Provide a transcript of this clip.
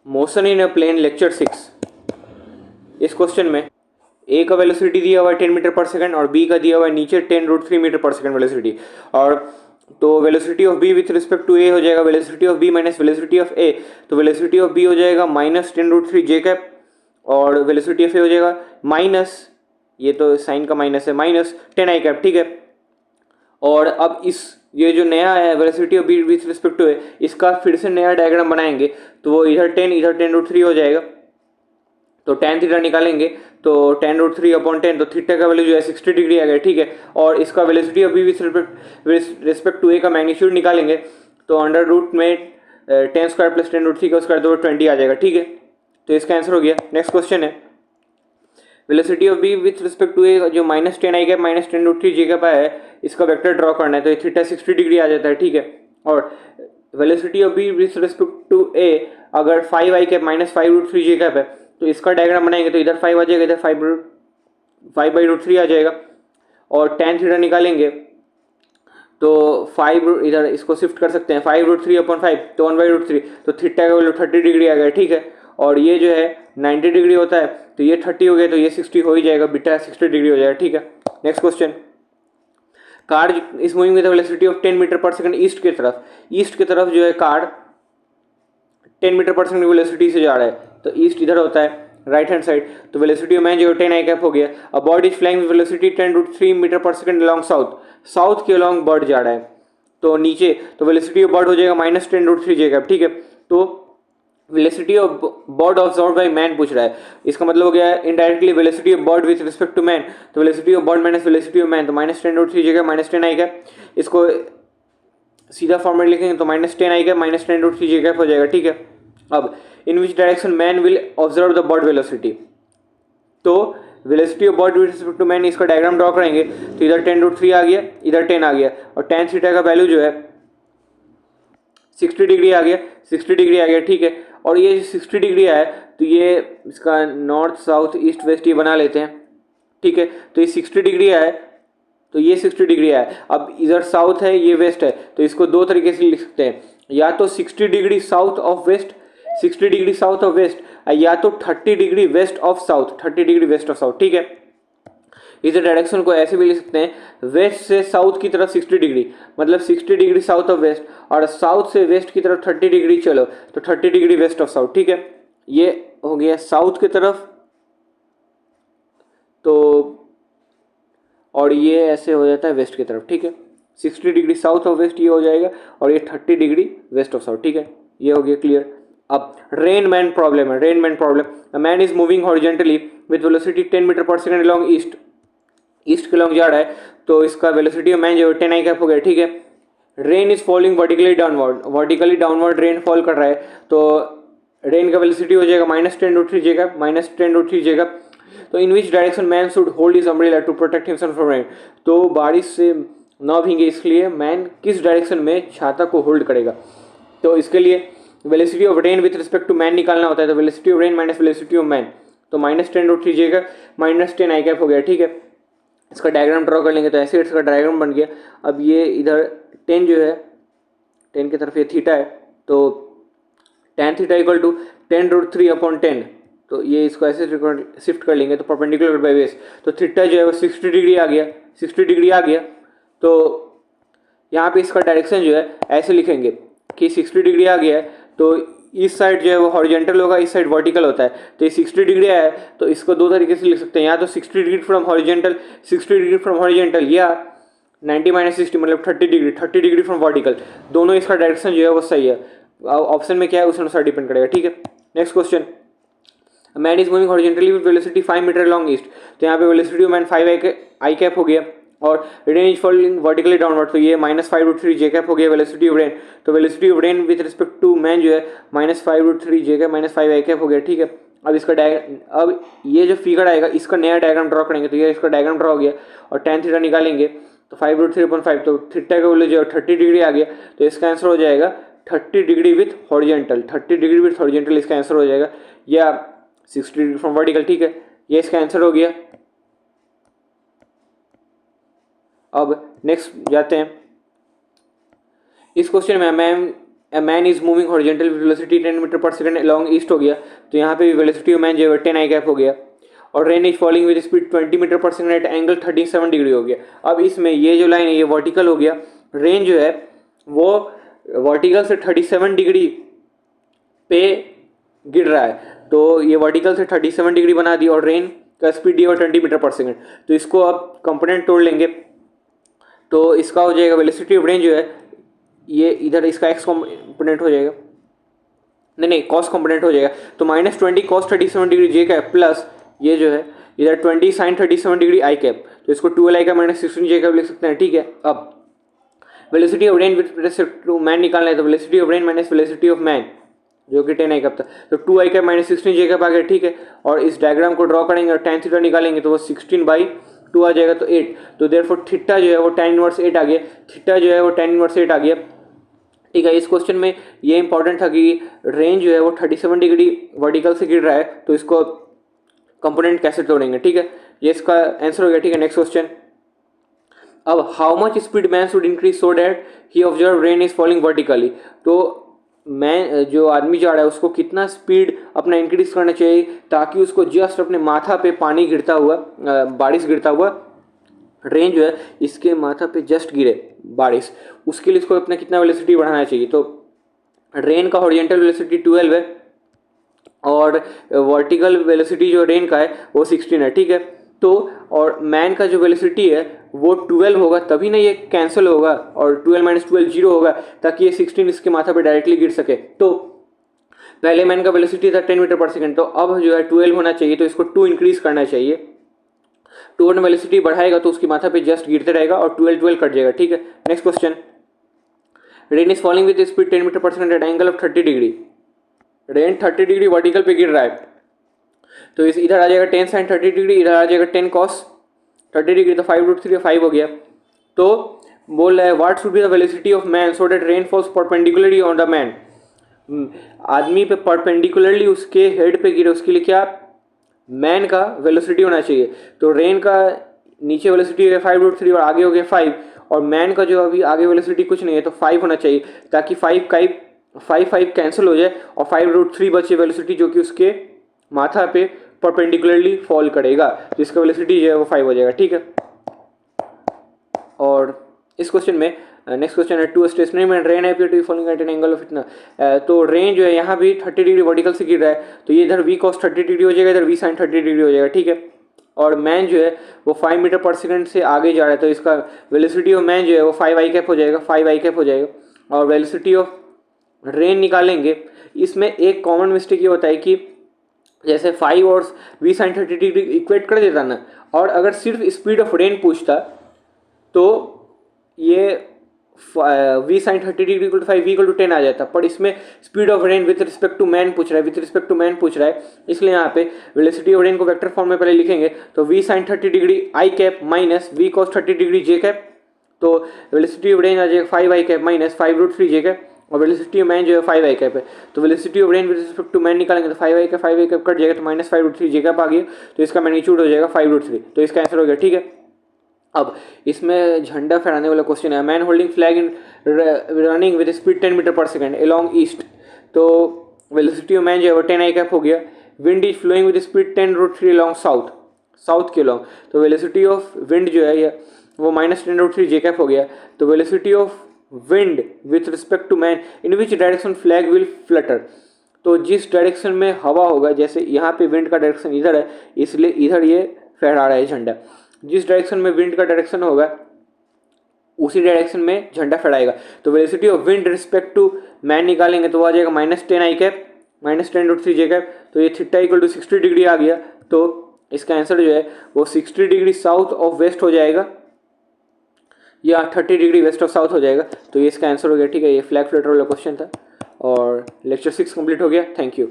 Motion in a plane lecture 6। इस question में ए का वेलोसिटी दिया हुआ है 10 मीटर पर सेकंड और बी का दिया हुआ है नीचे 10√3 मीटर पर सेकंड वेलोसिटी। और तो velocity of B with respect to A हो जाएगा velocity of B minus velocity of A. तो वेलोसिटी ऑफ बी हो जाएगा -10√3 जे कैप और वेलोसिटी ऑफ ए हो जाएगा माइनस, ये तो साइन का माइनस है, -10 आई कैप। ठीक है। और अब इस ये जो नया है velocity of B with respect to A, इसका फिर से नया डायग्राम बनाएंगे तो वो इधर 10 इधर 10√3 हो जाएगा। तो tan थीटा निकालेंगे तो 10√3/10, तो थीटा का वैल्यू जो है 60 डिग्री आ गया। ठीक है। और इसका velocity of B with respect to A का मैग्नीट्यूड निकालेंगे तो अंडर रूट में 10 स्क्वायर प्लस 10√3 का स्क्वायर तो 20 आ जाएगा। ठीक है। तो इसका आंसर हो गया। नेक्स्ट क्वेश्चन है velocity of B with respect to A जो -10 आई कैप -10√3 जे कैप है, इसका वेक्टर ड्रॉ करना है तो थीटा 60 डिग्री आ जाता है। ठीक है। और velocity of B with respect to A अगर 5 आई कैप -5√3 जे कैप है तो इसका डायग्राम बनाएंगे तो इधर 5 आ जाएगा, इधर 5/√3 आ जाएगा। और tan थीटा निकालेंगे तो 5 इधर इसको शिफ्ट कर सकते हैं, 5√3/5 तो 1/√3, तो थीटा का वैल्यू 30 डिग्री आ गया। ठीक है। और ये जो है 90 डिग्री होता है तो ये 30 हो गया तो ये 60 हो ही जाएगा, बीटा 60 डिग्री हो जाएगा। ठीक है। Next question car is moving with velocity of 10 metre पर सेकंड ईस्ट की तरफ। ईस्ट की तरफ जो है कार 10 मीटर पर सेकंड वेलोसिटी से जा रहा है तो ईस्ट इधर होता है राइट हैंड साइड, तो वेलोसिटी ऑफ मैन जो 10 आई कैप हो गया। A bird is flying with velocity 10√3 meter पर सेकंड अलोंग साउथ, साउथ के अलोंग बर्ड जा रहा है तो नीचे, तो वेलोसिटी ऑफ बर्ड हो जाएगा -10√3 जे कैप। ठीक है। तो velocity of bird observe by man पूछ रहा है, इसका मतलब हो गया indirectly velocity of bird with respect to man, तो velocity of bird minus velocity of man तो -10√3 जे कैप -10 आई कैप। इसको सीधा फॉर्मेट लिखेंगे तो -10 आई कैप -10√3 जे कैप हो जाएगा। ठीक है। अब in which direction man will observe the bird velocity, तो velocity of bird with respect to man इसका डायग्राम ड्रॉ करेंगे तो इधर 10√3 आ गया, इधर 10 आ गया और tan थीटा का वैल्यू जो है 60 डिग्री आ गया, 60 डिग्री आ गया। ठीक है। और ये 60 डिग्री आया तो ये इसका नॉर्थ साउथ ईस्ट वेस्ट ये बना लेते हैं। ठीक है। तो ये 60 डिग्री आया तो ये 60 डिग्री आया। अब इधर साउथ है ये वेस्ट है तो इसको दो तरीके से लिख सकते हैं, या तो 60 degree south of west, 60 degree south of west, या तो 30 degree west of south, 30 degree west of south. ठीक है। इस डायरेक्शन को ऐसे भी लिख सकते हैं वेस्ट से साउथ की तरफ 60 डिग्री, मतलब 60 डिग्री साउथ ऑफ वेस्ट, और साउथ से वेस्ट की तरफ 30 डिग्री चलो तो 30 डिग्री वेस्ट ऑफ साउथ। ठीक है। ये हो गया साउथ की तरफ, तो और ये ऐसे हो जाता है वेस्ट की तरफ। ठीक है। 60 डिग्री साउथ ऑफ वेस्ट ये हो जाएगा और ये 30 डिग्री वेस्ट ऑफ साउथ। ठीक है। ये हो गया क्लियर। अब रेन मैन प्रॉब्लम है, rain man problem. A man is moving horizontally with velocity 10 metre पर सेकंड अलोंग ईस्ट, ईस्ट के अलोंग जा रहा है तो इसका वेलोसिटी ऑफ मैन जो 10 आई कैप हो गया। ठीक है। Rain is falling vertically downward, vertically downward rain fall कर रहा है तो रेन का वेलोसिटी हो जाएगा -10√3 जे कैप, -10√3 जे कैप। तो in which direction man should hold his umbrella to protect himself from rain, तो बारिश से ना भीगे इसलिए मैन किस डायरेक्शन में छाता को होल्ड करेगा। तो इसके लिए velocity of rain with respect to man निकालना होता है, तो velocity of rain minus velocity of man तो -10√3 जे कैप -10 आई कैप हो गया। ठीक है। इसका डायग्राम ड्रॉ कर लेंगे तो ऐसे इसका डायग्राम बन गया। अब ये इधर 10 जो है 10 की तरफ ये थीटा है तो tan थीटा इक्वल टू 10√3/10, तो ये इसको ऐसे शिफ्ट कर लेंगे तो परपेंडिकुलर बाय बेस, तो थीटा जो है वो 60 डिग्री आ गया, 60 डिग्री आ गया। तो यहाँ पे इसका डायरेक्शन जो है ऐसे लिखेंगे कि 60 डिग्री आ गया है तो इस साइड जो है वो हॉरिजेंटल होगा, इस साइड वर्टिकल होता है, तो ये 60 डिग्री आया है तो इसको दो तरीके से लिख सकते हैं, या तो 60 degree from horizontal, 60 degree from horizontal, या 90 - 60 मतलब 30 डिग्री, 30 डिग्री फ्रॉम वर्टिकल। दोनों इसका डायरेक्शन जो है वो सही है। ऑप्शन में क्या है उस अनुसार डिपेंड करेगा। ठीक है। Next question man is moving horizontally with velocity 5 meter long east, तो यहाँ पे velocity of man 5 i cap हो गया और rain is falling vertically downward तो ये -5√3 जे कैप हो गया वेलोसिटी ऑफ रेन, तो velocity of rain with respect to man जो है -5√3 जे कैप -5 आई कैप हो गया। ठीक है। अब इसका अब ये जो फिगर आएगा इसका नया डायग्राम ड्रॉ करेंगे तो ये इसका डायग्राम ड्रॉ हो गया और tan थीटा निकालेंगे तो 5√3/5 तो थीटा का वैल्यू जो 30 डिग्री आ गया तो इसका आंसर हो जाएगा 30 degree with horizontal, 30 degree with horizontal इसका आंसर हो जाएगा, या 60 डिग्री फ्रॉम वर्टिकल। ठीक है। ये इसका आंसर हो गया। अब नेक्स्ट जाते हैं। इस क्वेश्चन में ma'am a man is moving horizontal velocity 10 metre पर सेकंड अलॉन्ग ईस्ट हो गया, तो यहाँ पे भी वेलोसिटी ऑफ मैन जो है 10 आई कैप हो गया। और rain is falling with speed 20 meter पर सेकंड एट एंगल 37 डिग्री हो गया। अब इसमें ये जो लाइन है ये वर्टिकल हो गया, रेन जो है वो वर्टिकल से 37 डिग्री पे गिर रहा है, तो ये वर्टिकल से 37 डिग्री बना दी और रेन का स्पीड दिया 20 मीटर पर सेकंड। तो इसको अब कंपोनेंट तोड़ लेंगे, तो इसका हो जाएगा वेलोसिटी ऑफ रेन जो है ये इधर इसका एक्स कंपोनेंट हो जाएगा, नहीं कॉस कंपोनेंट हो जाएगा, तो -20 cos 37 degree j cap plus ये जो है इधर 20 sin 37 डिग्री आई कैप, तो इसको 12 आई कैप -16 जे कैप लिख सकते हैं। ठीक है, अब velocity of rain with respect to man निकालना है, तो velocity of rain minus velocity of man जो कि 10 आई कैप था, तो 2 आई कैप -16 जे कैप आ गया। ठीक है, और इस डायग्राम को ड्रॉ करेंगे और tan थीटा निकालेंगे तो वो 16/2 आ जाएगा, तो 8, तो देयरफॉर थीटा जो है वो tan इनवर्स 8 आ गया, थीटा जो है वो tan इनवर्स 8 आ गया। ठीक है, इस क्वेश्चन में ये इंपॉर्टेंट था कि रेंज जो है वो 37 डिग्री वर्टिकल से गिर रहा है, तो इसको कंपोनेंट कैसे तोड़ेंगे। ठीक है, ये इसका आंसर हो गया। ठीक है, नेक्स्ट क्वेश्चन। अब how much speed man should increase so that he observe rain is falling vertically, तो मैं जो आदमी जा रहा है उसको कितना स्पीड अपना इंक्रीज करना चाहिए ताकि उसको जस्ट अपने माथा पे पानी गिरता हुआ बारिश गिरता हुआ रेन जो है इसके माथा पे जस्ट गिरे बारिश, उसके लिए इसको अपना कितना वेलोसिटी बढ़ाना चाहिए। तो रेन का हॉरिजॉन्टल वेलोसिटी 12 है और वर्टिकल वेलोसिटी जो रेन का है वो 16 है। ठीक है, तो और मैन का जो वेलोसिटी है वो 12 होगा, तभी ना ये कैंसिल होगा और 12 - 12 0 होगा, ताकि ये 16 इसके माथा पे डायरेक्टली गिर सके। तो पहले मैन का वेलोसिटी था 10 मीटर पर सेकंड, तो अब जो है 12 होना चाहिए, तो इसको 2 इंक्रीज करना चाहिए। 2 वेलोसिटी बढ़ाएगा तो उसकी माथा पे जस्ट गिरते रहेगा और 12 कट जाएगा। ठीक है, next question. Rain is falling with speed 10 metre पर second at angle of 30 degree, rain 30 degree vertical पे गिर रहा है, तो इस इधर आ जाएगा 10 sin 30 डिग्री, इधर आ जाएगा 10 cos 30 डिग्री, तो 5√3 5 हो गया। तो बोल रहा है what should be the velocity of man so that rain false perpendicularly on the man, आदमी पे परपेंडिकुलरली उसके हेड पे गिरे, उसके लिए क्या मैन का वेलोसिटी होना चाहिए। तो रेन का नीचे वेलोसिटी है 5√3 और आगे हो गया 5, और मैन का जो अभी आगे वेलोसिटी कुछ नहीं है तो 5 होना चाहिए, ताकि 5 कैंसिल हो जाए और 5√3 बचे वेलोसिटी जो कि उसके माथा पे परपेंडिकुलरली फॉल करेगा, तो इसका वेलोसिटी जो है वो 5 हो जाएगा। ठीक है, और इस क्वेश्चन में नेक्स्ट क्वेश्चन है to stationary man rain appear to be falling at an angle of इतना, तो रेन जो है यहाँ भी 30 डिग्री वर्टिकल से गिर रहा है, तो ये इधर v cos 30 डिग्री हो जाएगा, इधर v sin 30 डिग्री हो जाएगा। ठीक है, और मैन जो है वो 5 मीटर पर सेकंड से आगे जा रहा है, तो इसका वेलोसिटी ऑफ मैन जो है वो 5 आई कैप हो जाएगा, 5 आई कैप हो जाएगा। और वेलोसिटी ऑफ रेन निकालेंगे, इसमें एक कॉमन मिस्टेक ये होता है कि जैसे 5 और v sin 30 डिग्री इक्वेट कर देता ना, और अगर सिर्फ स्पीड ऑफ रेन पूछता तो ये v sin 30 डिग्री = 5 v = 10 आ जाता, पर इसमें speed of rain with respect to man पूछ रहा है, इसलिए यहाँ पे वेलोसिटी ऑफ रेन को वेक्टर फॉर्म में पहले लिखेंगे, तो v sin 30 degree i cap minus v cos 30 degree j cap, तो वेलोसिटी ऑफ रेन आ जाएगा 5 i cap minus 5√3 j cap, और वेलोसिटी ऑफ मैन जो है 5 आई कैप है, तो velocity of rain with respect to man निकालेंगे तो 5 आई कैप कट जाएगा, तो -5√3 जे कैप आ गया, तो इसका मैग्नीट्यूड हो जाएगा 5√3, तो इसका आंसर हो गया। ठीक है, अब इसमें झंडा फहराने वाला क्वेश्चन है, man holding flag in running with speed 10 metre पर सेकंड अलॉन्ग ईस्ट, तो वेलोसिटी ऑफ मैन जो है वो 10 आई कैप हो गया। Wind is flowing with speed 10√3 along south के अलॉन्ग, तो वेलोसिटी ऑफ विंड जो है वो -10√3 जे कैप हो गया। तो velocity of wind with respect to man in which direction flag will flutter, तो जिस डायरेक्शन में हवा होगा, जैसे यहाँ पे विंड का डायरेक्शन इधर है इसलिए इधर ये फहरा रहा है झंडा, जिस डायरेक्शन में विंड का डायरेक्शन होगा उसी डायरेक्शन में झंडा फहराएगा। तो velocity of wind respect to man निकालेंगे तो आ जाएगा -10 आई कैप -10√3 जे कैप, तो ये थीटा = 60 डिग्री आ गया, तो इसका आंसर जो है वो 60 डिग्री साउथ ऑफ वेस्ट हो जाएगा या 30 डिग्री वेस्ट ऑफ साउथ हो जाएगा, तो ये इसका आंसर हो गया। ठीक है, ये फ्लैग फ्लटर वाला क्वेश्चन था और लेक्चर 6 कंप्लीट हो गया। Thank you.